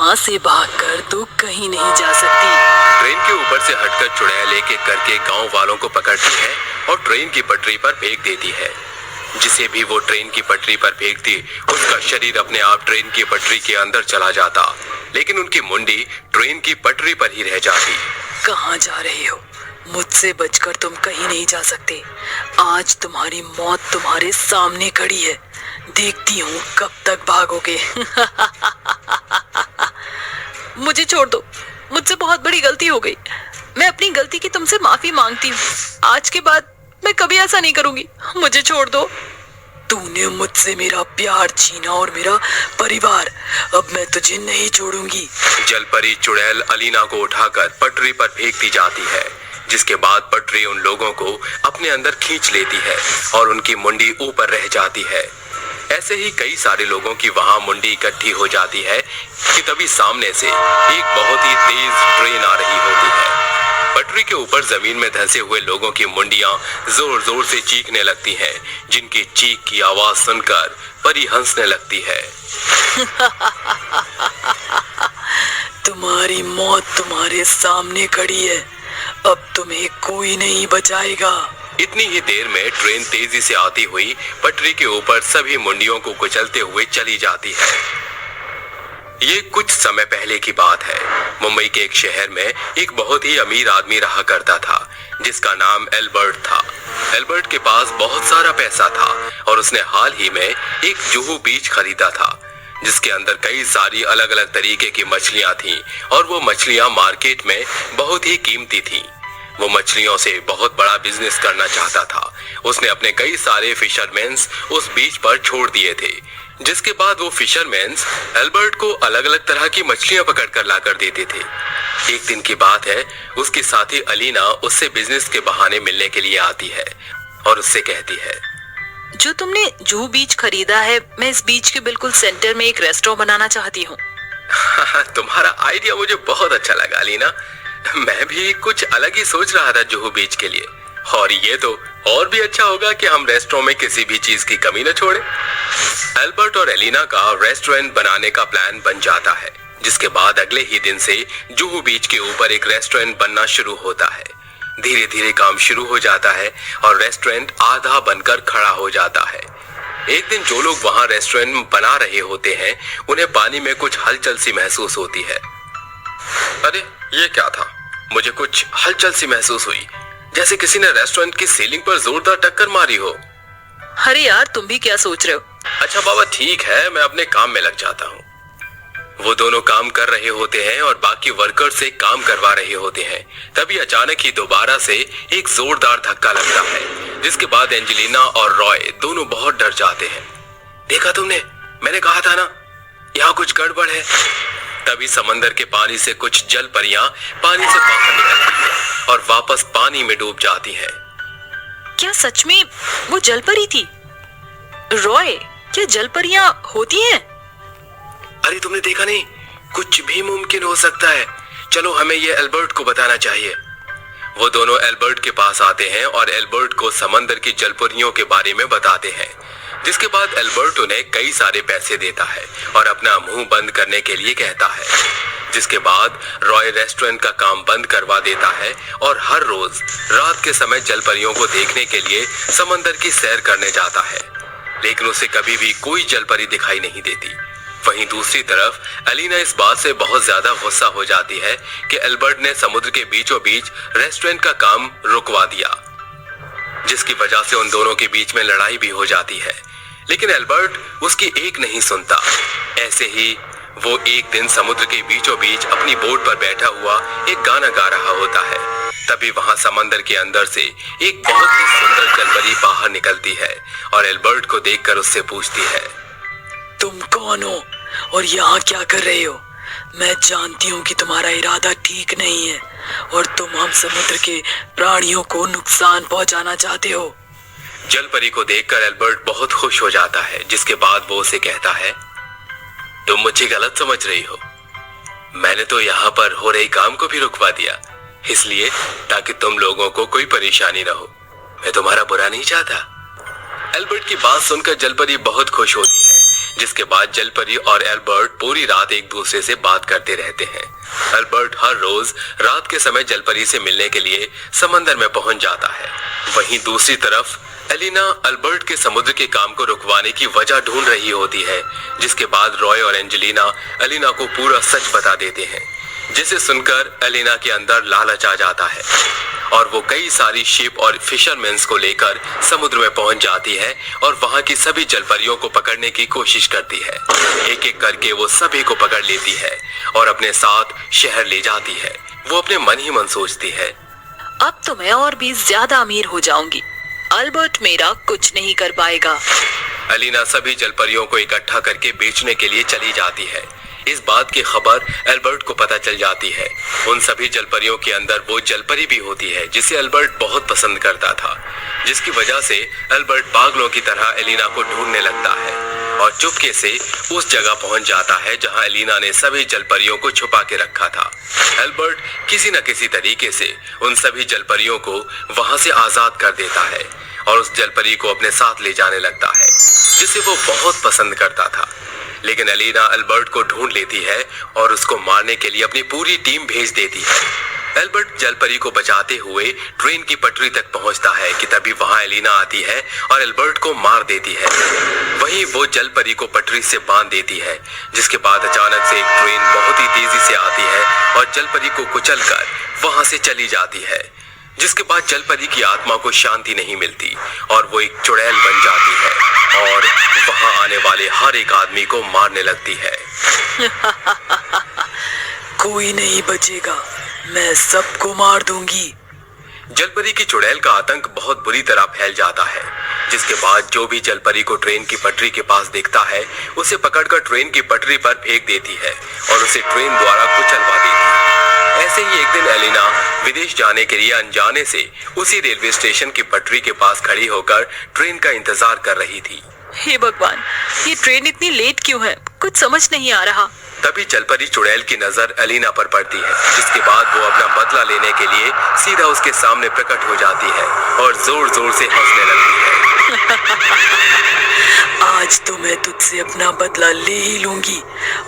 यहाँ से भागकर तो कहीं नहीं जा सकती। ट्रेन के ऊपर से हटकर चुड़ैल एक एक करके गांव वालों को पकड़ती है और ट्रेन की पटरी पर फेंक देती है। जिसे भी वो ट्रेन की पटरी पर फेंकती उसका शरीर अपने आप ट्रेन की पटरी के अंदर चला जाता, लेकिन उनकी मुंडी ट्रेन की पटरी पर ही रह जाती। कहाँ जा रहे हो? मुझसे बचकर तुम कहीं नहीं जा सकते। आज तुम्हारी मौत तुम्हारे सामने खड़ी है। देखती हूँ कब तक भागोगे। मुझे छोड़ दो, मुझसे बहुत बड़ी गलती हो गई। मैं अपनी गलती की तुमसे माफी मांगती हूँ। आज के बाद मैं कभी ऐसा नहीं करूंगी। मुझे छोड़ दो। तूने मुझसे मेरा प्यार छीना और मेरा परिवार, अब मैं तुझे नहीं छोड़ूंगी। जलपरी चुड़ैल अलीना को उठाकर पटरी पर फेंकती जाती है, जिसके बाद पटरी उन लोगों को अपने अंदर खींच लेती है और उनकी मुंडी ऊपर रह जाती है। ऐसे ही कई सारे लोगों की वहां मुंडी इकट्ठी हो जाती है कि तभी सामने से एक बहुत ही तेज ट्रेन आ रही होती है। पटरी के ऊपर जमीन में धंसे हुए लोगों की मुंडियां जोर जोर से चीखने लगती हैं, जिनकी चीख की आवाज सुनकर परी हंसने लगती है। तुम्हारी मौत तुम्हारे सामने खड़ी है, अब तुम्हें कोई नहीं बचाएगा। इतनी ही देर में ट्रेन तेजी से आती हुई पटरी के ऊपर सभी मुंडियों को कुचलते हुए चली जाती है। ये कुछ समय पहले की बात है। मुंबई के एक शहर में एक बहुत ही अमीर आदमी रहा करता था, जिसका नाम एल्बर्ट था। एल्बर्ट के पास बहुत सारा पैसा था और उसने हाल ही में एक जुहू बीच खरीदा था, जिसके अंदर कई सारी अलग अलग तरीके की मछलियां थीं और वो मछलियां मार्केट में बहुत ही कीमती थीं। वो मछलियों से बहुत बड़ा बिजनेस करना चाहता था। उसने अपने कई सारे फिशरमैन्स उस बीच पर छोड़ दिए थे, जिसके बाद वो फिशरमैन्स एल्बर्ट को अलग अलग तरह की मछलियां पकड़ कर ला कर देते थे। एक दिन की बात है, उसकी साथी अलीना उससे बिजनेस के बहाने मिलने के लिए आती है और उससे कहती है, जो तुमने जुहू बीच खरीदा है, मैं इस बीच के बिल्कुल सेंटर में एक रेस्टोरेंट बनाना चाहती हूँ। तुम्हारा आइडिया मुझे बहुत अच्छा लगा अलीना। मैं भी कुछ अलग ही सोच रहा था जुहू बीच के लिए, और ये तो और भी अच्छा होगा कि हम रेस्टोरेंट में किसी भी चीज की कमी न छोड़े। एल्बर्ट और एलिना का रेस्टोरेंट बनाने का प्लान बन जाता है, जिसके बाद अगले ही दिन से जुहू बीच के ऊपर एक रेस्टोरेंट बनना शुरू होता है। धीरे धीरे काम शुरू हो जाता है और रेस्टोरेंट आधा बनकर खड़ा हो जाता है। एक दिन जो लोग वहां रेस्टोरेंट बना रहे होते हैं, उन्हें पानी में कुछ हलचल सी महसूस होती है। अरे ये क्या था? मुझे कुछ हलचल सी महसूस हुई, जैसे किसी ने रेस्टोरेंट की सीलिंग पर जोरदार टक्कर मारी हो। अरे यार, तुम भी क्या सोच रहे हो? अच्छा बाबा, ठीक है, मैं अपने काम में लग जाता हूँ। वो दोनों काम कर रहे होते हैं और बाकी वर्कर से काम करवा रहे होते हैं। तभी अचानक ही दोबारा से एक जोरदार धक्का लगता है, जिसके बाद एंजेलिना और रॉय दोनों बहुत डर जाते हैं। देखा तुमने? मैंने कहा था ना, यहाँ कुछ गड़बड़ है। तभी समंदर के पानी से कुछ जल परियां पानी से बाहर निकलती हैं और वापस पानी में डूब जाती हैं। क्या सच में वो जलपरी थी? रॉय, क्या जलपरियां होती हैं? अरे तुमने देखा नहीं? कुछ भी मुमकिन हो सकता है। चलो, हमें ये एल्बर्ट को बताना चाहिए। वो दोनों एल्बर्ट के पास आते हैं और एल्बर्ट को समंदर की जलपरियों के बारे में बताते हैं, जिसके बाद एल्बर्ट उन्हें कई सारे पैसे देता है और अपना मुंह बंद करने के लिए कहता है। जिसके बाद रॉय रेस्टोरेंट का काम बंद करवा देता है और हर रोज रात के समय जलपरियों को देखने के लिए समंदर की सैर करने जाता है, लेकिन उसे कभी भी कोई जलपरी दिखाई नहीं देती। वहीं दूसरी तरफ एलिना इस बात से बहुत ज्यादा गुस्सा हो जाती है कि एल्बर्ट ने समुद्र के बीचों बीच रेस्टोरेंट का काम रुकवा दिया, जिसकी वजह से उन दोनों के बीच में लड़ाई भी हो जाती है। लेकिन एल्बर्ट उसकी एक नहीं सुनता। ऐसे ही वो एक दिन समुद्र के बीचों बीच अपनी बोट पर बैठा हुआ एक गाना गा रहा होता है। तभी वहां समंदर के अंदर से एक बहुत ही सुंदर जलपरी बाहर निकलती है और एल्बर्ट को देखकर उससे पूछती है, तुम कौन हो और यहाँ क्या कर रहे हो? मैं जानती हूँ कि तुम्हारा इरादा ठीक नहीं है और तुम हम समुद्र के प्राणियों को नुकसान पहुँचाना चाहते हो। जलपरी को देखकर एल्बर्ट बहुत खुश हो जाता है, जिसके बाद वो उसे कहता है, तुम मुझे गलत समझ रही हो। मैंने तो यहाँ पर हो रही काम को भी रुकवा दिया, इसलिए ताकि तुम लोगों को कोई परेशानी ना हो। मैं तुम्हारा बुरा नहीं चाहता। एल्बर्ट की बात सुनकर जलपरी बहुत खुश होती है, जिसके बाद जलपरी और एल्बर्ट पूरी रात एक दूसरे से बात करते रहते हैं। एल्बर्ट हर रोज रात के समय जलपरी से मिलने के लिए समंदर में पहुंच जाता है। वहीं दूसरी तरफ एलिना एल्बर्ट के समुद्र के काम को रुकवाने की वजह ढूंढ रही होती है, जिसके बाद रॉय और एंजेलिना एलिना को पूरा सच बता देते हैं, जिसे सुनकर एलिना के अंदर लालच आ जाता है और वो कई सारी शिप और फिशरमैन्स को लेकर समुद्र में पहुंच जाती है और वहां की सभी जलपरियों को पकड़ने की कोशिश करती है। एक एक करके वो सभी को पकड़ लेती है और अपने साथ शहर ले जाती है। वो अपने मन ही मन सोचती है, अब तो मैं और भी ज्यादा अमीर हो जाऊंगी, अल्बर्ट मेरा कुछ नहीं कर पाएगा। एलिना सभी जलपरियों को इकट्ठा करके बेचने के लिए चली जाती है। इस बात की खबर एल्बर्ट को पता चल जाती है। उन सभी जलपरियों के अंदर वो जलपरी भी होती है जिसे एल्बर्ट बहुत पसंद करता था, जिसकी वजह से एल्बर्ट पागलों की तरह एलिना को ढूंढने लगता है और चुपके से उस जगह पहुंच जाता है जहां एलिना ने सभी जलपरियों को छुपा के रखा था। एल्बर्ट किसी न किसी तरीके से उन सभी जलपरियों को वहां से आजाद कर देता है और उस जलपरी को अपने साथ ले जाने लगता है, जिसे वो बहुत पसंद करता था। लेकिन एलिना एल्बर्ट को ढूंढ लेती है और उसको मारने के लिए अपनी पूरी टीम भेज देती है। एल्बर्ट जलपरी को बचाते हुए ट्रेन की पटरी तक पहुंचता है कि तभी वहां एलिना आती है और एल्बर्ट को मार देती है। वहीं वो जलपरी को पटरी से बांध देती है, जिसके बाद अचानक से एक ट्रेन बहुत ही तेजी से आती है और जलपरी को कुचलकर वहां से चली जाती है, जिसके बाद जलपरी की आत्मा को शांति नहीं मिलती और वो एक चुड़ैल बन जाती है और वहां आने वाले हर एक आदमी को मारने लगती है। कोई नहीं बचेगा, मैं सबको मार दूंगी। जलपरी की चुड़ैल का आतंक बहुत बुरी तरह फैल जाता है, जिसके बाद जो भी जलपरी को ट्रेन की पटरी के पास देखता है उसे पकड़कर ट्रेन की पटरी पर फेंक देती है और उसे ट्रेन द्वारा कुचलवा देती है। ऐसे ही एक दिन एलिना विदेश जाने के लिए अनजाने से उसी रेलवे स्टेशन की पटरी के पास खड़ी होकर ट्रेन का इंतजार कर रही थी। हे भगवान, ये ट्रेन इतनी लेट क्यों है, कुछ समझ नहीं आ रहा। तभी जलपरी चुड़ैल की नजर एलिना पर पड़ती है, जिसके बाद वो अपना बदला लेने के लिए सीधा उसके सामने प्रकट हो जाती है और जोर जोर से हंसने लगती है। आज तो मैं तुझसे अपना बदला ले ही लूंगी,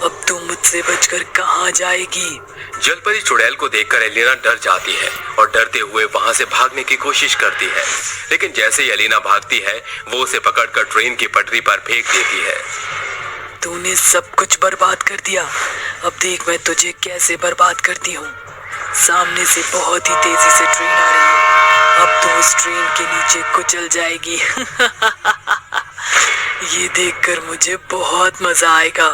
अब तू मुझसे बचकर कहाँ जाएगी। जलपरी चुड़ैल को देखकर एलिना डर जाती है और डरते हुए वहां से भागने की कोशिश करती है, लेकिन जैसे ही एलिना भागती है वो उसे पकड़कर ट्रेन की पटरी पर फेंक देती है। तूने सब कुछ बर्बाद कर दिया, अब देख मैं तुझे कैसे बर्बाद करती हूँ। सामने से बहुत ही तेजी से ट्रेन आ रही है, अब तो उस ट्रेन के नीचे कुचल जाएगी। ये देखकर मुझे बहुत मजा आएगा।